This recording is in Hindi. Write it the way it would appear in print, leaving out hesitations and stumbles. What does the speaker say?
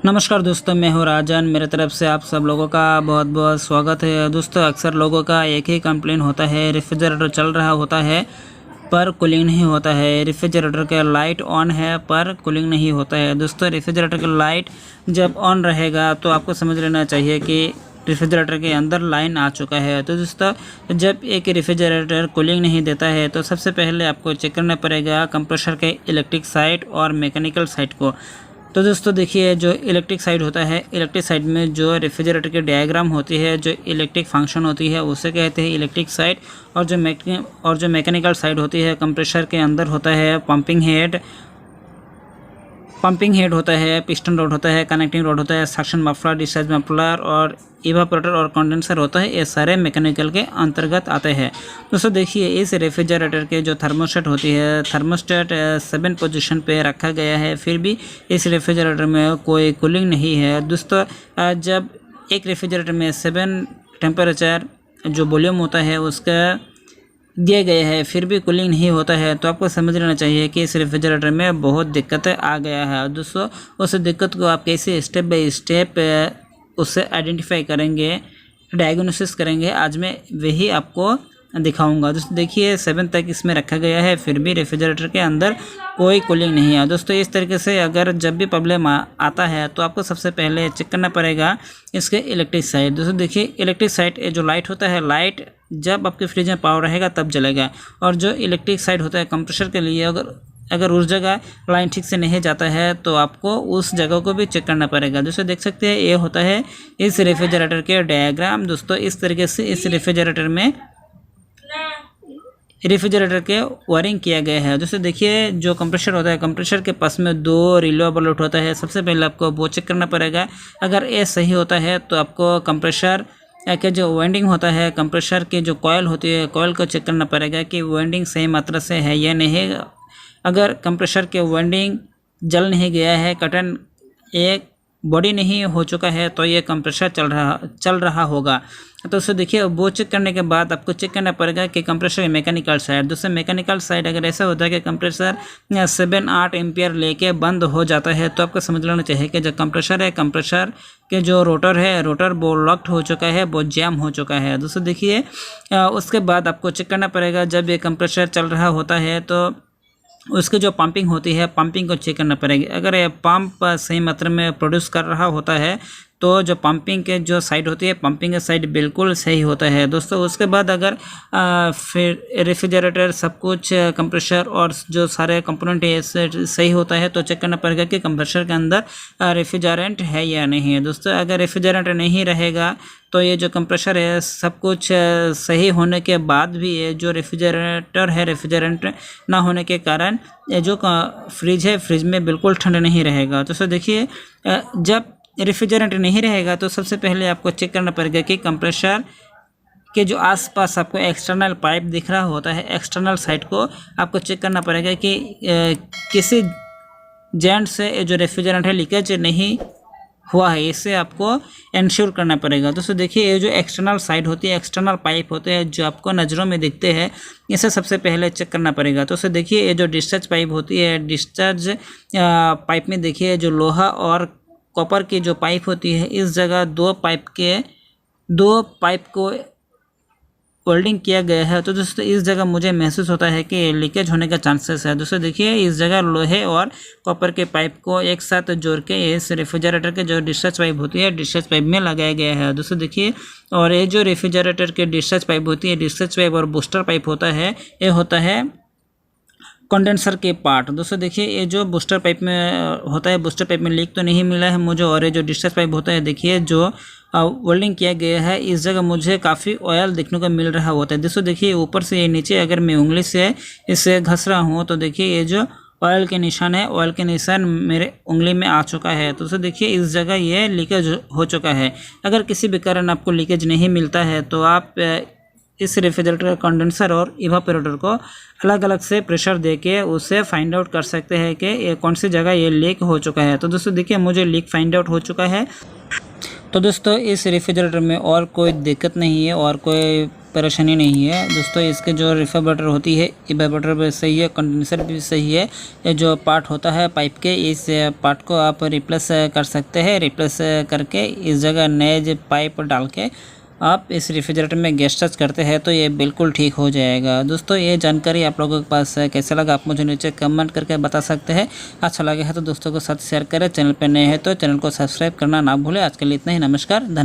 नमस्कार दोस्तों, मैं हूँ राजन। मेरे तरफ से आप सब लोगों का बहुत बहुत स्वागत है। दोस्तों, अक्सर लोगों का एक ही कंप्लेन होता है, रेफ्रिजरेटर चल रहा होता है पर कूलिंग नहीं होता है। रेफ्रिजरेटर का लाइट ऑन है पर कूलिंग नहीं होता है। दोस्तों, रेफ्रिजरेटर का लाइट जब ऑन रहेगा तो आपको समझ लेना चाहिए कि रेफ्रिजरेटर के अंदर लाइन आ चुका है। तो दोस्तों, जब एक रेफ्रिजरेटर कूलिंग नहीं देता है तो सबसे पहले आपको चेक करना पड़ेगा कंप्रेसर के इलेक्ट्रिक साइड और मैकेनिकल साइड को। तो दोस्तों देखिए, जो इलेक्ट्रिक साइड होता है, इलेक्ट्रिक साइड में जो रेफ्रिजरेटर की डायग्राम होती है, जो इलेक्ट्रिक फंक्शन होती है, उसे कहते हैं इलेक्ट्रिक साइड। और जो मैकेनिकल साइड होती है, कंप्रेसर के अंदर होता है पंपिंग हेड होता है, पिस्टन रॉड होता है, कनेक्टिंग रॉड होता है, सक्शन मफलर, डिस्चार्ज मफलर और इवापोरेटर और कंडेंसर होता है। ये सारे मैकेनिकल के अंतर्गत आते हैं। दोस्तों देखिए, इस रेफ्रिजरेटर के जो थर्मोस्टेट होती है, थर्मोस्टेट 7 पोजीशन पे रखा गया है, फिर भी इस रेफ्रिजरेटर में कोई कूलिंग नहीं है। दोस्तों, जब एक रेफ्रिजरेटर में 7 टेम्परेचर जो वॉल्यूम होता है उसका दिए गए हैं, फिर भी कूलिंग नहीं होता है, तो आपको समझ लेना चाहिए कि इस रेफ्रिजरेटर में बहुत दिक्कत आ गया है। दोस्तों, उस दिक्कत को आप कैसे स्टेप बाय स्टेप उससे आइडेंटिफाई करेंगे, डायग्नोसिस करेंगे, आज मैं वही आपको दिखाऊंगा। दोस्तों देखिए, 7 तक इसमें रखा गया है, फिर भी रेफ्रिजरेटर के अंदर कोई कूलिंग नहीं है। दोस्तों, इस तरीके से अगर जब भी प्रॉब्लम आता है तो आपको सबसे पहले चेक करना पड़ेगा इसके इलेक्ट्रिक साइड। दोस्तों देखिए, इलेक्ट्रिक साइड जो लाइट होता है, लाइट जब आपके फ्रिज में पावर रहेगा तब जलेगा। और जो इलेक्ट्रिक साइड होता है कंप्रेसर के लिए, अगर उस जगह लाइन ठीक से नहीं जाता है तो आपको उस जगह को भी चेक करना पड़ेगा। दोस्तों देख सकते हैं, ये होता है इस रेफ्रिजरेटर के डायग्राम। दोस्तों, इस तरीके से इस रेफ्रिजरेटर के वायरिंग किया गया है। दोस्तों देखिए, जो कंप्रेसर होता है, कंप्रेसर के पास में 2 रिले बोल्ट होता है। सबसे पहले आपको वो चेक करना पड़ेगा। अगर ये सही होता है तो आपको कंप्रेसर के जो वाइंडिंग होता है, कंप्रेसर की जो कॉयल होती है, कॉयल को चेक करना पड़ेगा कि वाइंडिंग सही मात्रा से है या नहीं। अगर कंप्रेसर के वाइंडिंग जल नहीं गया है, कटन एक बॉडी नहीं हो चुका है, तो ये कंप्रेसर चल रहा होगा। तो उससे देखिए, वो चेक करने के बाद आपको चेक करना पड़ेगा कि कंप्रेसर मैकेनिकल साइड। दोस्तों, मैकेनिकल साइड अगर ऐसा होता है कि कंप्रेसर 7-8 एम्पियर लेके बंद हो जाता है, तो आपको समझ लेना चाहिए कि जो कंप्रेसर है, कंप्रेसर के जो रोटर है, रोटर वो लॉक्ड हो चुका है, वो जैम हो चुका है। दोस्तों देखिए, उसके बाद आपको चेक करना पड़ेगा, जब ये कंप्रेसर चल रहा होता है तो उसकी जो पंपिंग होती है, पंपिंग को चेक करना पड़ेगी। अगर ये पंप सही मात्रा में प्रोड्यूस कर रहा होता है तो जो पंपिंग के जो साइड होती है, पंपिंग का साइड बिल्कुल सही होता है। दोस्तों, उसके बाद अगर फिर रेफ्रिजरेटर सब कुछ कंप्रेसर और जो सारे कंपोनेंट है सही होता है, तो चेक करना पड़ेगा कि कंप्रेसर के अंदर रेफ्रिजरेंट है या नहीं है। दोस्तों, अगर रेफ्रिजरेंट नहीं रहेगा तो ये जो कंप्रेसर है, सब कुछ सही होने के बाद भी ये जो रेफ्रिजरेटर है, रेफ्रिजरेंट ना होने के कारण ये जो फ्रिज है, फ्रिज में बिल्कुल ठंड नहीं रहेगा। तो देखिए, जब रेफ्रिजरेंट नहीं रहेगा तो सबसे पहले आपको चेक करना पड़ेगा कि कंप्रेसर के जो आसपास आपको एक्सटर्नल पाइप दिख रहा होता है, एक्सटर्नल साइड को आपको चेक करना पड़ेगा कि किसी जॉइंट से जो रेफ्रिजरेंट है लीकेज नहीं हुआ है, इससे आपको इंश्योर करना पड़ेगा। दोस्तों देखिए, ये जो एक्सटर्नल साइड होती है, एक्सटर्नल पाइप होते हैं जो आपको नज़रों में दिखते हैं, इसे सबसे पहले चेक करना पड़ेगा। तो देखिए, ये जो डिस्चार्ज पाइप होती है, डिस्चार्ज पाइप में देखिए जो लोहा और कॉपर की जो पाइप होती है, इस जगह 2 पाइप को वेल्डिंग किया गया है। तो दोस्तों, इस जगह मुझे महसूस होता है कि लीकेज होने का चांसेस है। दोस्तों देखिए, इस जगह लोहे और कॉपर के पाइप को एक साथ जोड़ के इस रेफ्रिजरेटर के जो डिस्चार्ज पाइप होती है, डिस्चार्ज पाइप में लगाया गया है। दोस्तों देखिए, और ये जो रेफ्रिजरेटर के डिस्चार्ज पाइप होती है, डिस्चार्ज पाइप और बूस्टर पाइप होता है, ये होता है कंडेंसर के पार्ट। दोस्तों देखिए, ये जो बूस्टर पाइप में होता है, बूस्टर पाइप में लीक तो नहीं मिला है मुझे, और ये जो डिस्चार्ज पाइप होता है, देखिए जो वेल्डिंग किया गया है, इस जगह मुझे काफ़ी ऑयल देखने को मिल रहा होता है। दोस्तों देखिए, ऊपर से ये नीचे अगर मैं उंगली से इसे घस रहा हूँ तो देखिए ये जो ऑयल के निशान है, ऑयल के निशान मेरे उंगली में आ चुका है। तो दोस्तों देखिए, इस जगह ये लीकेज हो चुका है। अगर किसी भी कारण आपको लीकेज नहीं मिलता है तो आप इस रेफ्रिजरेटर का कंडेंसर और इवापोरेटर को अलग अलग से प्रेशर देके उसे फाइंड आउट कर सकते हैं कि ये कौन सी जगह ये लीक हो चुका है। तो दोस्तों देखिए, मुझे लीक फाइंड आउट हो चुका है। तो दोस्तों, इस रेफ्रिजरेटर में और कोई दिक्कत नहीं है और कोई परेशानी नहीं है दोस्तों। इसके जो रिफार्बरेटर होती है, इवेपोरेटर भी सही है, कंडेंसर भी सही है। ये जो पार्ट होता है पाइप के, इस पार्ट को आप रिप्लेस कर सकते हैं। रिप्लेस करके इस जगह नए जो पाइप डाल के आप इस रेफ्रिजरेटर में गैस टच करते हैं तो ये बिल्कुल ठीक हो जाएगा। दोस्तों ये जानकारी आप लोगों के पास कैसा लगा आप मुझे नीचे कमेंट करके बता सकते हैं। अच्छा लगे है तो दोस्तों को साथ शेयर करें। चैनल पर नए हैं तो चैनल को सब्सक्राइब करना ना भूलें। आज के लिए इतना ही, नमस्कार।